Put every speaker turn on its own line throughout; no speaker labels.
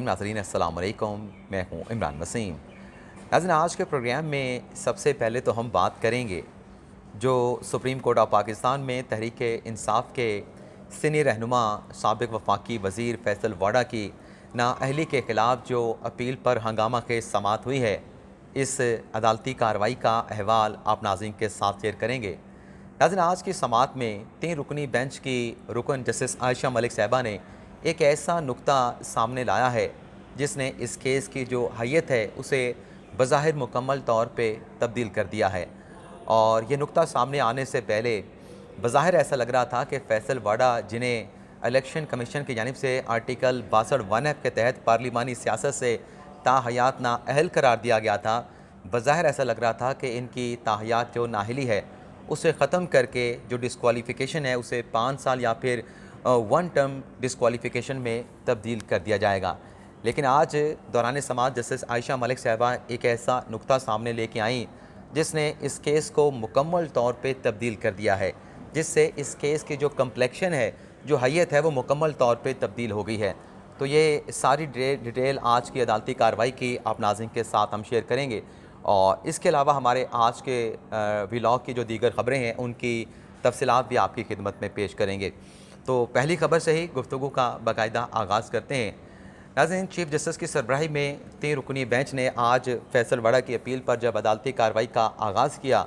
नाज़रीन अस्सलाम वालेकुम, मैं हूँ इमरान वसीम। नाज़रीन, आज के प्रोग्राम में सबसे पहले तो हम बात करेंगे जो सुप्रीम कोर्ट ऑफ पाकिस्तान में तहरीक इंसाफ के सीनियर रहनुमा साबिक वफाकी वज़ीर फैसल वाडा की नाअहली के ख़िलाफ़ जो अपील पर हंगामा खेज़ समाअत हुई है, इस अदालती कार्रवाई का अहवाल आप नाज़रीन के साथ शेयर करेंगे। नाज़रीन, आज की समाअत में 3 रुकनी बेंच की रुकन जस्टिस आयशा मलिक साहिबा ने एक ऐसा नुक्ता सामने लाया है जिसने इस केस की जो हैयत है उसे बज़ाहिर मुकम्मल तौर पे तब्दील कर दिया है। और ये नुक्ता सामने आने से पहले बज़ाहिर ऐसा लग रहा था कि फैसल वाडा, जिन्हें इलेक्शन कमीशन की जानिब से आर्टिकल 62(1)(f) के तहत पार्लिमानी सियासत से ताहयात नाअहल करार दिया गया था, बज़ाहिर ऐसा लग रहा था कि इनकी ताहयात जो नाअहली है उसे ख़त्म करके जो डिस्क्वालिफ़िकेशन है उसे 5 साल या फिर 1 टर्म डिस्क्वालिफ़िकेशन में तब्दील कर दिया जाएगा। लेकिन आज दौरान समाअत जस्टिस आयशा मलिक साहिबा एक ऐसा नुक्ता सामने लेके आईं जिसने इस केस को मुकम्मल तौर पे तब्दील कर दिया है, जिससे इस केस की जो कम्प्लेक्शन है, जो हैयत है, वो मुकम्मल तौर पे तब्दील हो गई है। तो ये सारी डिटेल आज की अदालती कार्रवाई की आप नाज़रीन के साथ हम शेयर करेंगे। और इसके अलावा हमारे आज के व्लॉग की जो दीगर ख़बरें हैं उनकी तफसीलात भी आपकी खिदमत में पेश करेंगे। तो पहली खबर से ही गुफ्तगू का बाकायदा आगाज़ करते हैं। नाज़रीन, चीफ जस्टिस की सरबराही में 3 रुकनी बेंच ने आज फैसल वाडा की अपील पर जब अदालती कार्रवाई का आगाज़ किया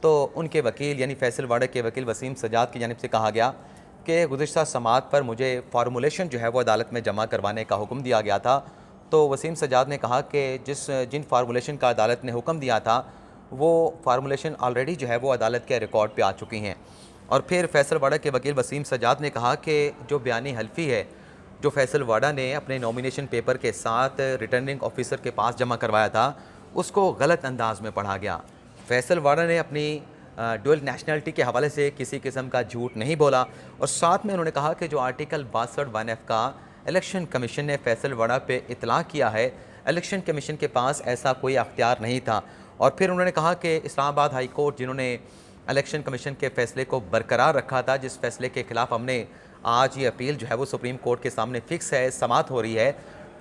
तो उनके वकील यानी फैसल वाडा के वकील वसीम सजाद की जानिब से कहा गया कि गुज़िश्ता समाअत पर मुझे फार्मूलेशन जो है वो अदालत में जमा करवाने का हुक्म दिया गया था। तो वसीम सजाद ने कहा कि जिन फार्मूलेशन का अदालत ने हुक्म दिया था वो फार्मूलेशन ऑलरेडी जो है वो अदालत के रिकॉर्ड पे आ चुकी हैं। और फिर फैसल वाडा के वकील वसीम सजाद ने कहा कि जो बयानी हल्फी है जो फैसल वाडा ने अपने नॉमिनेशन पेपर के साथ रिटर्निंग ऑफिसर के पास जमा करवाया था, उसको गलत अंदाज में पढ़ा गया। फैसल वाडा ने अपनी डुअल नेशनलिटी के हवाले से किसी किस्म का झूठ नहीं बोला और साथ में उन्होंने कहा कि जो आर्टिकल 62(1)(f) का इलेक्शन कमीशन ने फैसल वाडा पे इतला किया है, इलेक्शन कमीशन के पास ऐसा कोई अख्तियार नहीं था। और फिर उन्होंने कहा कि इस्लामाबाद हाई कोर्ट, जिन्होंने इलेक्शन कमीशन के फ़ैसले को बरकरार रखा था, जिस फ़ैसले के ख़िलाफ़ हमने आज ये अपील जो है वो सुप्रीम कोर्ट के सामने फ़िक्स है, समाअत हो रही है,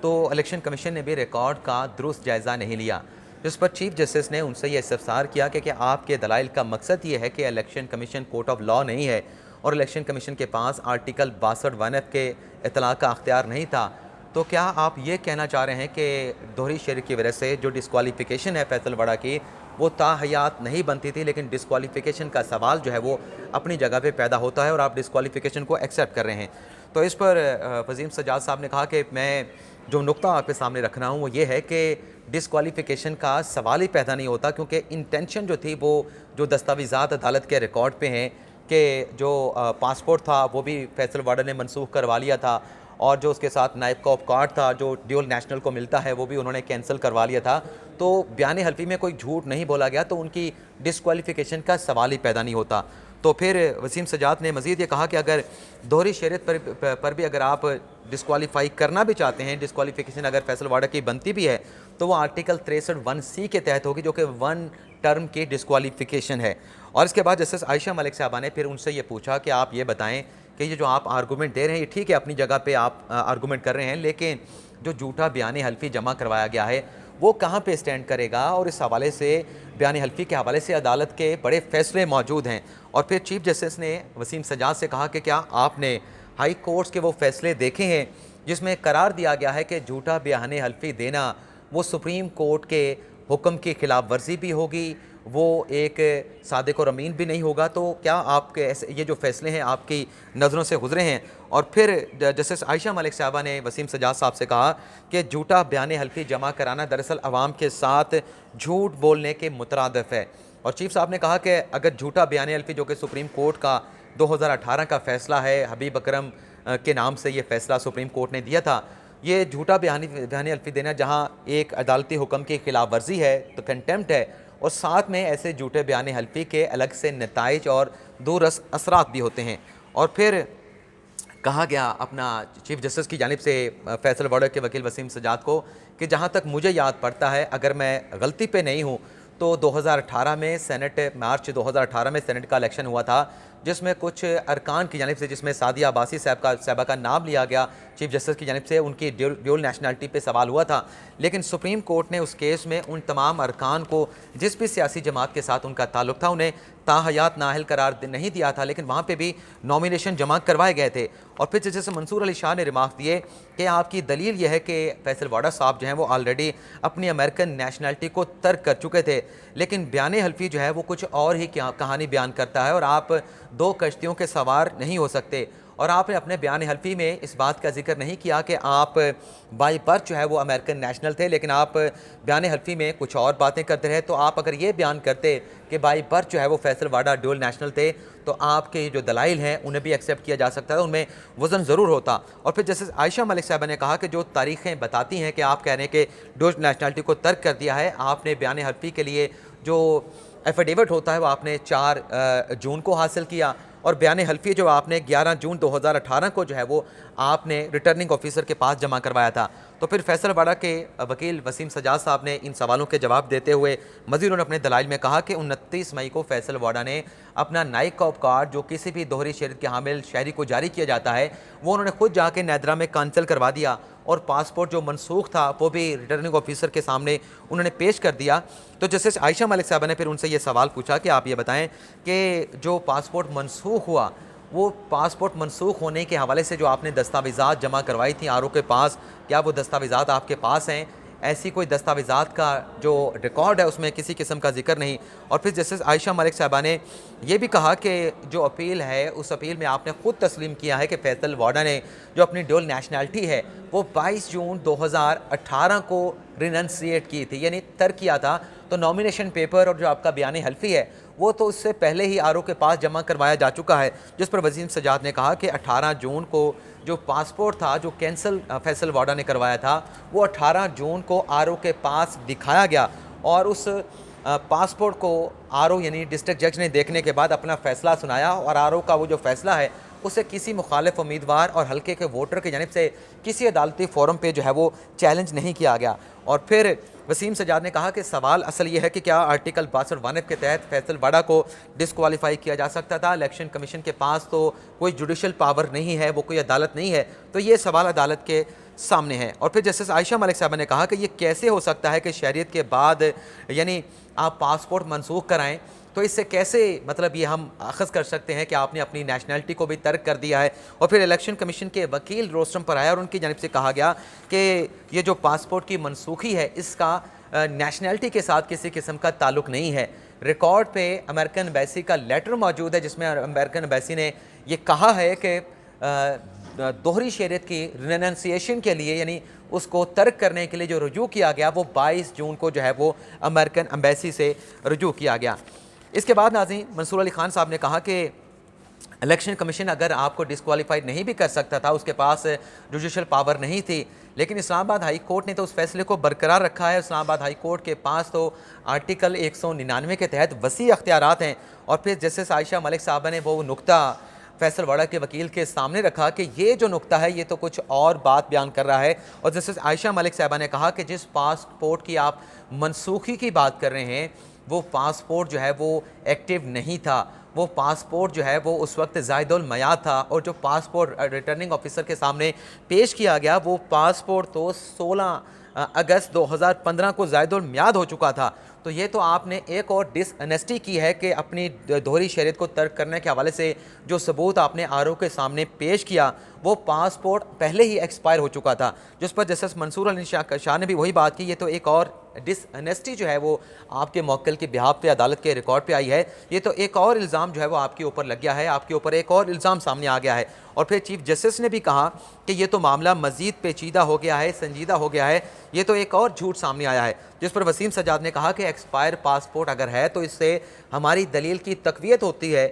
तो इलेक्शन कमीशन ने भी रिकॉर्ड का दुरुस्त जायज़ा नहीं लिया। जिस पर चीफ जस्टिस ने उनसे ये इस्तफसार किया कि क्या आपके दलाइल का मकसद ये है कि election commission court of law नहीं है और इलेक्शन कमीशन के पास आर्टिकल 62(1)(f) के इतला का अख्तियार नहीं था, तो क्या आप ये कहना चाह रहे हैं कि दोहरी शरीक की वजह से जो डिस्क्वालिफ़िकेशन है फैसल वाडा की वो ताहयात नहीं बनती थी, लेकिन डिस्क्वालिफ़िकेशन का सवाल जो है वो अपनी जगह पे पैदा होता है और आप डिस्क्वालिफ़िकेशन को एक्सेप्ट कर रहे हैं। तो इस पर वसीम सजाद साहब ने कहा कि मैं जो नुक्ता आपके सामने रख रहा हूँ वो ये है कि डिस्क्वालिफ़िकेशन का सवाल ही पैदा नहीं होता, क्योंकि इंटेंशन जो थी वो जो दस्तावेज़ात अदालत के रिकॉर्ड पे हैं कि जो पासपोर्ट था वो भी फैसल वाडा ने मनसूख करवा लिया था और जो उसके साथ नायब कॉप कार्ड था जो ड्यूल नेशनल को मिलता है वो भी उन्होंने कैंसिल करवा लिया था। तो बयान हल्फी में कोई झूठ नहीं बोला गया तो उनकी डिस्क्वालिफ़िकेशन का सवाल ही पैदा नहीं होता। तो फिर वसीम सजाद ने मज़ीद ये कहा कि अगर दोहरी शरीयत पर भी अगर आप डिस्क्वालीफाई करना भी चाहते हैं, डिस्क्वालिफ़िकेशन अगर फैसल वाडा की बनती भी है तो वो आर्टिकल 63(1)(c) के तहत होगी, जो कि 1 टर्म की डिस्क्वालिफ़िकेशन है। और इसके बाद जस्टिस आयशा मलिक साहबा ने फिर उनसे ये पूछा कि आप ये बताएं कि ये जो आप आर्गूमेंट दे रहे हैं ये ठीक है, अपनी जगह पे आप आर्गूमेंट कर रहे हैं, लेकिन जो झूठा बयान हल्फी जमा करवाया गया है वो कहाँ पे स्टैंड करेगा। और इस हवाले से बयान हल्फी के हवाले से अदालत के बड़े फैसले मौजूद हैं। और फिर चीफ जस्टिस ने वसीम सजाद से कहा कि क्या आपने हाई कोर्ट्स के वो फैसले देखे हैं जिसमें करार दिया गया है कि झूठा बयान हल्फी देना वो सुप्रीम कोर्ट के हुक्म की खिलाफ वर्जी भी होगी, वो एक सादिक और अमीन भी नहीं होगा। तो क्या आपके ऐसे ये जो फैसले हैं आपकी नज़रों से गुजरे हैं। और फिर जस्टिस आयशा मलिक साहबा ने वसीम सजाद साहब से कहा कि झूठा बयान हल्फी जमा कराना दरअसल अवाम के साथ झूठ बोलने के मुतरादिफ है। और चीफ साहब ने कहा कि अगर झूठा बयान हल्फी, जो कि सुप्रीम कोर्ट का 2018 का फ़ैसला है, हबीब अकरम के नाम से ये फ़ैसला सुप्रीम कोर्ट ने दिया था, ये झूठा बयान हल्फी देना जहाँ एक अदालती हुक्म की खिलाफ वर्जी है तो कंटेम्प्ट है, और साथ में ऐसे झूठे बयान हल्फी के अलग से नताइज और दूरस असरात भी होते हैं। और फिर कहा गया अपना चीफ जस्टिस की जानिब से फैसल वाडा के वकील वसीम सजाद को कि जहाँ तक मुझे याद पड़ता है, अगर मैं गलती पे नहीं हूँ तो 2018 में सेनेट, मार्च 2018 में सेनेट का इलेक्शन हुआ था, जिसमें कुछ अरकान की जानिब से, जिसमें सादिया अब्बासी साहबा का नाम लिया गया चीफ जस्टिस की जानिब से, उनकी ड्यूल नेशनलिटी पे सवाल हुआ था। लेकिन सुप्रीम कोर्ट ने उस केस में उन तमाम अरकान को, जिस भी सियासी जमात के साथ उनका ताल्लुक था, उन्हें ताहयात नाअहल करार नहीं दिया था, लेकिन वहाँ पे भी नॉमिनेशन जमा करवाए गए थे। और फिर जैसे मंसूर अली शाह ने रिमार्क दिए कि आपकी दलील यह है कि फैसल वाडा साहब जो हैं वो ऑलरेडी अपनी अमेरिकन नेशनलिटी को तर्क कर चुके थे, लेकिन बयान हल्फी जो है वो कुछ और ही कहानी बयान करता है और आप दो कश्तियों के सवार नहीं हो सकते। और आपने अपने बयान हल्फी में इस बात का जिक्र नहीं किया कि आप बाई बर्थ जो है वो अमेरिकन नेशनल थे, लेकिन आप बयान हल्फी में कुछ और बातें करते रहे। तो आप अगर ये बयान करते कि बाई बर्थ जो है वो फैसल वाडा ड्यूल नेशनल थे, तो आपके जो दलाइल हैं उन्हें भी एक्सेप्ट किया जा सकता था, उनमें वज़न ज़रूर होता। और फिर जैसे आयशा मलिक साहबा ने कहा कि जो तारीखें बताती हैं कि आप कह रहे हैं कि ड्यूल नेशनलिटी को तर्क कर दिया है, आपने बयान हल्फी के लिए जो एफिडेविट होता है वो आपने 4 जून को हासिल किया, और बयान हल्फी जो आपने 11 जून 2018 को जो है वो आपने रिटर्निंग ऑफिसर के पास जमा करवाया था। तो फिर फैसल वाडा के वकील वसीम सजाद साहब ने इन सवालों के जवाब देते हुए मज़ीद उन्होंने अपने दलाइल में कहा कि 29 मई को फैसल वाडा ने अपना नाइक कॉप कार्ड, जो किसी भी दोहरी शहरियत के हामिल शहरी को जारी किया जाता है, वो उन्होंने खुद जाके नैदरा में कैंसिल करवा दिया, और पासपोर्ट जो मनसूख था वो भी रिटर्निंग ऑफिसर के सामने उन्होंने पेश कर दिया। तो जस्टिस आयशा मलिक साहबा ने फिर उनसे ये सवाल पूछा कि आप ये बताएं कि जो पासपोर्ट मनसूख हुआ, वो पासपोर्ट मनसूख होने के हवाले से जो आपने दस्तावेज़ात जमा करवाई थी आर ओ के पास, क्या वो दस्तावेज़ात आपके पास हैं? ऐसी कोई दस्तावेज़ात का जो रिकॉर्ड है उसमें किसी किस्म का जिक्र नहीं। और फिर जस्टिस आयशा मलिक साहबा ने यह भी कहा कि जो अपील है उस अपील में आपने ख़ुद तस्लीम किया है कि फैसल वाडा ने जो अपनी ड्यूल नेशनलिटी है वो 22 जून 2018 को रिनंसिएट की थी, यानी तर्क किया था। तो नॉमिनेशन पेपर और जो आपका बयान हल्फी है वो तो उससे पहले ही आर ओ के पास जमा करवाया जा चुका है, जिस पर वसीम सजाद ने कहा कि 18 जून को जो पासपोर्ट था जो कैंसिल फैसल वाडा ने करवाया था, वो 18 जून को आर ओ के पास दिखाया गया, और उस पासपोर्ट को आर ओ यानी डिस्ट्रिक्ट जज ने देखने के बाद अपना फ़ैसला सुनाया, और आर ओ का वो जो फ़ैसला है उसे किसी मुखालिफ उम्मीदवार और हल्के के वोटर की जानिब से किसी अदालती फोरम पे जो है वो चैलेंज नहीं किया गया। और फिर वसीम सजाद ने कहा कि सवाल असल ये है कि क्या आर्टिकल 62(1) के तहत फैसल वाडा को डिस्क्वालीफाई किया जा सकता था? इलेक्शन कमीशन के पास तो कोई जुडिशल पावर नहीं है, वो कोई अदालत नहीं है, तो ये सवाल अदालत के सामने है। और फिर जस्टिस आयशा मलिक साहबा ने कहा कि ये कैसे हो सकता है कि शहरियत के बाद यानी आप पासपोर्ट मनसूख कराएं, तो इससे कैसे मतलब ये हम अखज़ कर सकते हैं कि आपने अपनी नेशनलिटी को भी तर्क कर दिया है। और फिर इलेक्शन कमीशन के वकील रोस्टम पर आया और उनकी जानिब से कहा गया कि ये जो पासपोर्ट की मनसूखी है इसका नेशनलिटी के साथ किसी किस्म का ताल्लुक़ नहीं है। रिकॉर्ड पे अमेरिकन एम्बेसी का लेटर मौजूद है जिसमें अमेरिकन एम्बेसी ने ये कहा है कि दोहरी शहरियत की रिनंसिएशन के लिए यानी उसको तर्क करने के लिए जो रुजू किया गया वो 22 जून को जो है वो अमेरिकन एम्बेसी से रुजू किया गया। इसके बाद नाज़रीन मंसूर अली खान साहब ने कहा कि इलेक्शन कमीशन अगर आपको डिस्क्वालीफाइड नहीं भी कर सकता था, उसके पास जुडिशल पावर नहीं थी, लेकिन इस्लामाबाद हाई कोर्ट ने तो उस फैसले को बरकरार रखा है। इस्लामाबाद हाई कोर्ट के पास तो आर्टिकल 199 के तहत वसी अख्तियारात हैं। और फिर जस्टिस आयशा मलिक साहबा ने वो नुक्ता फैसल वाडा के वकील के सामने रखा कि ये जो नुक्ता है ये तो कुछ और बात बयान कर रहा है। और जस्टिस आयशा मलिक साहबा ने कहा कि जिस पासपोर्ट की आप मनसूखी की बात कर रहे हैं वो पासपोर्ट जो है वो एक्टिव नहीं था, वो पासपोर्ट जो है वो उस वक्त ज़ायदुल मयाद था, और जो पासपोर्ट रिटर्निंग ऑफिसर के सामने पेश किया गया वो पासपोर्ट तो 16 अगस्त 2015 को ज़ायदुल मियाद हो चुका था। तो ये तो आपने एक और डिसऑनेस्टी की है कि अपनी दोहरी शहरियत को तर्क करने के हवाले से जो सबूत आपने आर ओ के सामने पेश किया वो पासपोर्ट पहले ही एक्सपायर हो चुका था, जिस पर जस्टिस मंसूर अली शाह ने भी वही बात की। ये तो एक और डिसऑनेस्टी जो है वो आपके मौक्किल के बिहाफ पे अदालत के रिकॉर्ड पे आई है, ये तो एक और इल्ज़ाम जो है वो आपके ऊपर लग गया है, आपके ऊपर एक और इल्ज़ाम सामने आ गया है। और फिर चीफ जस्टिस ने भी कहा कि ये तो मामला मज़ीद पेचीदा हो गया है, संजीदा हो गया है, ये तो एक और झूठ सामने आया है। जिस पर वसीम सजाद ने कहा कि एक्सपायर पासपोर्ट अगर है तो इससे हमारी दलील की तक़वियत होती है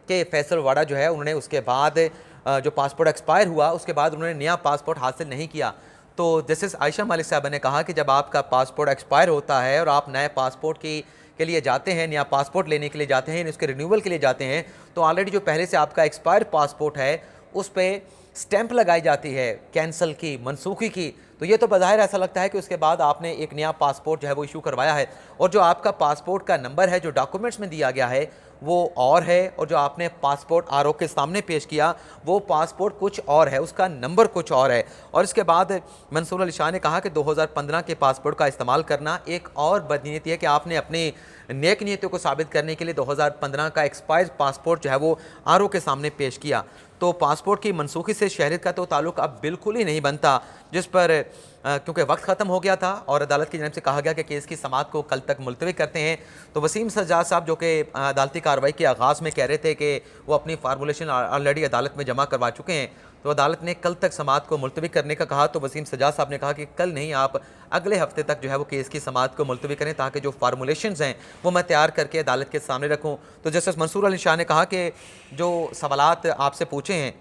कि फैसल वाडा जो है उन्होंने उसके बाद जो पासपोर्ट एक्सपायर हुआ उसके बाद उन्होंने नया पासपोर्ट हासिल नहीं किया। तो जस्टिस आयशा मलिक साहबा ने कहा कि जब आपका पासपोर्ट एक्सपायर होता है और आप नए पासपोर्ट के लिए जाते हैं, नया पासपोर्ट लेने के लिए जाते हैं, उसके रिन्यूअल के लिए जाते हैं, तो ऑलरेडी जो पहले से आपका एक्सपायर पासपोर्ट है उस पर स्टैंप लगाई जाती है कैंसल की, मनसूखी की। तो तो ये तो बज़ाहिर ऐसा लगता है कि उसके बाद आपने एक नया पासपोर्ट जो है वो इशू करवाया है, और जो आपका पासपोर्ट का नंबर है जो डॉक्यूमेंट्स में दिया गया है वो और है, और जो आपने पासपोर्ट आरोप के सामने पेश किया वो पासपोर्ट कुछ और है, उसका नंबर कुछ और है। और इसके बाद मंसूर अली शाह ने कहा कि 2015 के पासपोर्ट का इस्तेमाल करना एक और बदनीयती है कि आपने अपनी नेक नीयतों को साबित करने के लिए 2015 का एक्सपायर्ड पासपोर्ट जो है वो आरओ के सामने पेश किया। तो पासपोर्ट की मनसूखी से शहरियत का तो ताल्लुक अब बिल्कुल ही नहीं बनता, जिस पर क्योंकि वक्त ख़त्म हो गया था और अदालत की जानब से कहा गया कि केस की समाअत को कल तक मुलतवी करते हैं। तो वसीम सज्जाद साहब जो कि अदालती कार्रवाई के आगाज़ में कह रहे थे कि वो अपनी फार्मूलेशन ऑलरेडी अदालत में जमा करवा चुके हैं, तो अदालत ने कल तक समाअत को मुलतवी करने का कहा। तो वसीम सज्जाद साहब ने कहा कि कल नहीं, आप अगले हफ्ते तक जो है वो केस की समाअत को मुलतवी करें, ताकि जो फार्मूलेशंस हैं वो मैं तैयार करके अदालत के सामने रखूँ। तो जस्टिस मंसूर अली शाह ने कहा कि जो सवालात आपसे पूछे हैं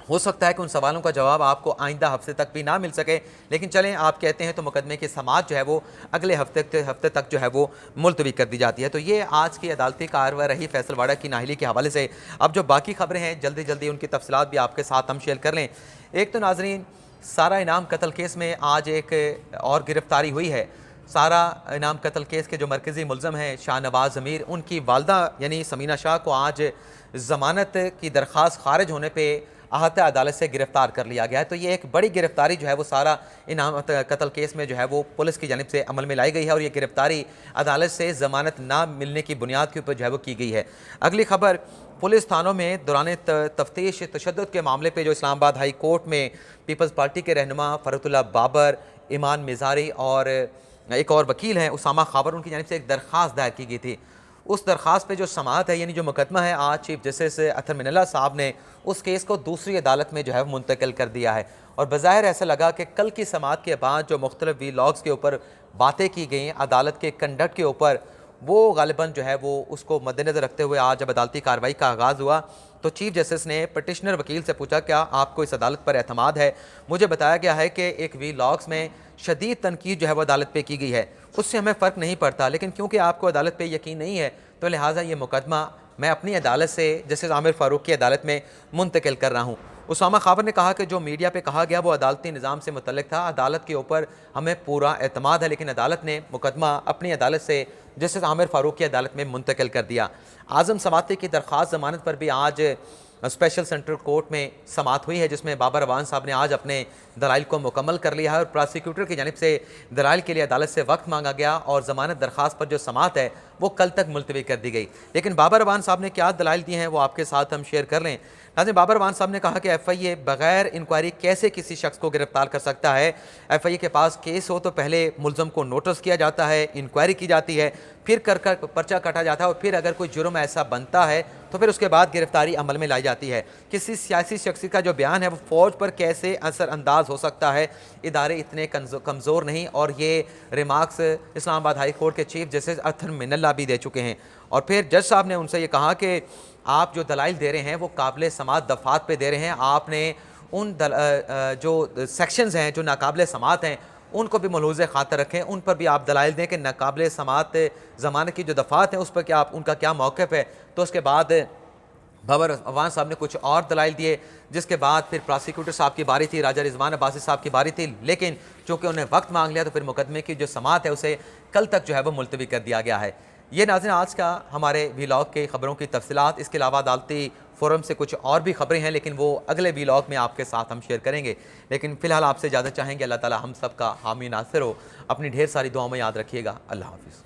हो सकता है कि उन सवालों का जवाब आपको आइंदा हफ्ते तक भी ना मिल सके, लेकिन चलें आप कहते हैं तो मुकदमे की समाअत जो है वो अगले हफ्ते तक जो है वो मुलतवी कर दी जाती है। तो ये आज की अदालती कार्रवाई रही फैसलवाड़ा की नाहली के हवाले से। अब जो बाकी खबरें हैं जल्दी जल्दी उनकी तफसीलात भी आपके साथ हम शेयर कर लें। एक तो नाजरीन, सारा इनाम कत्ल केस में आज एक और गिरफ्तारी हुई है। सारा इनाम कत्ल केस के जो मरकज़ी मुलज़म हैं शाहनवाज़ ज़मीर, उनकी वालदा यानी समीना शाह को आज ज़मानत की दरख्वास्त खारिज होने पर अहाता अदालत से गिरफ्तार कर लिया गया है। तो ये एक बड़ी गिरफ्तारी जो है वो सारा इनाम कत्ल केस में जो है वो पुलिस की जानिब से अमल में लाई गई है, और ये गिरफ्तारी अदालत से ज़मानत ना मिलने की बुनियाद के ऊपर जो है वो की गई है। अगली खबर, पुलिस थानों में दौरान तफ्तीश तशद्दुद के मामले पर जो इस्लामाबाद हाई कोर्ट में पीपल्स पार्टी के रहनुमा फ़रहतुल्लाह बाबर, ईमान मिज़ारी और एक और वकील हैं उसामा खाबर, उनकी जानिब से एक दरख्वास्त दायर की गई थी। उस दरख्वास्त पे जो समाअत है यानी जो मुकदमा है, आज चीफ जस्टिस अतर मिनल्ला साहब ने उस केस को दूसरी अदालत में जो है मुंतकिल कर दिया है। और बज़ाहिर ऐसा लगा कि कल की समाअत के बाद जो मुख्तलिफ वीलॉग्स के ऊपर बातें की गई अदालत के कंडक्ट के ऊपर, वो गालिबन जो है वो उसको मद्देनज़र रखते हुए आज जब अदालती कार्रवाई का आगाज़ हुआ तो चीफ जस्टिस ने पटिशनर वकील से पूछा, क्या आपको इस अदालत पर एतमाद है? मुझे बताया गया है कि एक वीलॉग्स में शदीद तनकीद जो है वो अदालत पे की गई है, उससे हमें फ़र्क नहीं पड़ता, लेकिन क्योंकि आपको अदालत पे यकीन नहीं है तो लिहाजा ये मुकदमा मैं अपनी अदालत से जस्टिस आमिर फ़ारूक की अदालत में मुंतकिल कर रहा हूँ। उसामा खाबर ने कहा कि जो मीडिया पे कहा गया वो अदालती निज़ाम से मुतल्लिक था, अदालत के ऊपर हमें पूरा एतमाद है, लेकिन अदालत ने मुकदमा अपनी अदालत से जस्टिस आमिर फ़ारूक की अदालत में मुंतकिल कर दिया। आज़म समाती की दरख्वास्त ज़मानत पर भी आज स्पेशल सेंट्रल कोर्ट में समाअत हुई है, जिसमें बाबर अवान साहब ने आज अपने दलाइल को मुकम्मल कर लिया है और प्रोसिक्यूटर की जानिब से दलाइल के लिए अदालत से वक्त मांगा गया और ज़मानत दरख्वास्त पर जो समाअत है वो कल तक मुलतवी कर दी गई। लेकिन बाबर अवान साहब ने क्या दलाइल दिए हैं वो आपके साथ हम शेयर कर लें। नाज़रीन, बाबर अवान साहब ने कहा कि FIA बगैर इंक्वायरी कैसे किसी शख्स को गिरफ्तार कर सकता है। FIA के पास केस हो तो पहले मुलज़म को नोटिस किया जाता है, इंक्वायरी की जाती है, फिर कर पर्चा काटा जाता है और फिर अगर कोई जुर्म ऐसा बनता है तो फिर उसके बाद गिरफ्तारी अमल में लाई जाती है। किसी सियासी शख्स का जो बयान है वो फ़ौज पर कैसे असरअंदाज हो सकता है, इदारे इतने कमज़ोर नहीं। और ये रिमार्क्स इस्लामाबाद हाई कोर्ट के चीफ जस्टिस अतर मिनल्ला भी दे चुके हैं। और फिर जज साहब ने उनसे ये कहा कि आप जो दलाइल दे रहे हैं वो काबिल समाअत दफ़ात पे दे रहे हैं, आपने उन जो सेक्शंस हैं जो नाकाबिल समाअत हैं उनको भी मलहूज़ खातर रखें, उन पर भी आप दलाइल दें कि नाकाबिल समाअत ज़मानत की जो दफ़ात हैं उस पर क्या उनका क्या मौक़िफ़ है। तो उसके बाद बाबर अवान साहब ने कुछ और दलाइल दिए, जिसके बाद फिर प्रोसिक्यूटर साहब की बारी थी, राजा रिजवान अब्बासी साहब की बारी थी, लेकिन चूँकि उन्हें वक्त मांग लिया तो फिर मुकदमे की जो समाअत है उसे कल तक जो है वो मुलतवी कर दिया गया है। ये नाज़रीन आज का हमारे वीलॉग के ख़बरों की तफसीलात। इसके अलावा अदालती फ़ोरम से कुछ और भी ख़बरें हैं, लेकिन वो अगले वीलॉग में आपके साथ हम शेयर करेंगे। लेकिन फ़िलहाल आपसे इजाज़त चाहेंगे। अल्लाह ताला हम सब का हामी नासिर हो। अपनी ढेर सारी दुआओं में याद रखिएगा। अल्लाह हाफ़िज़।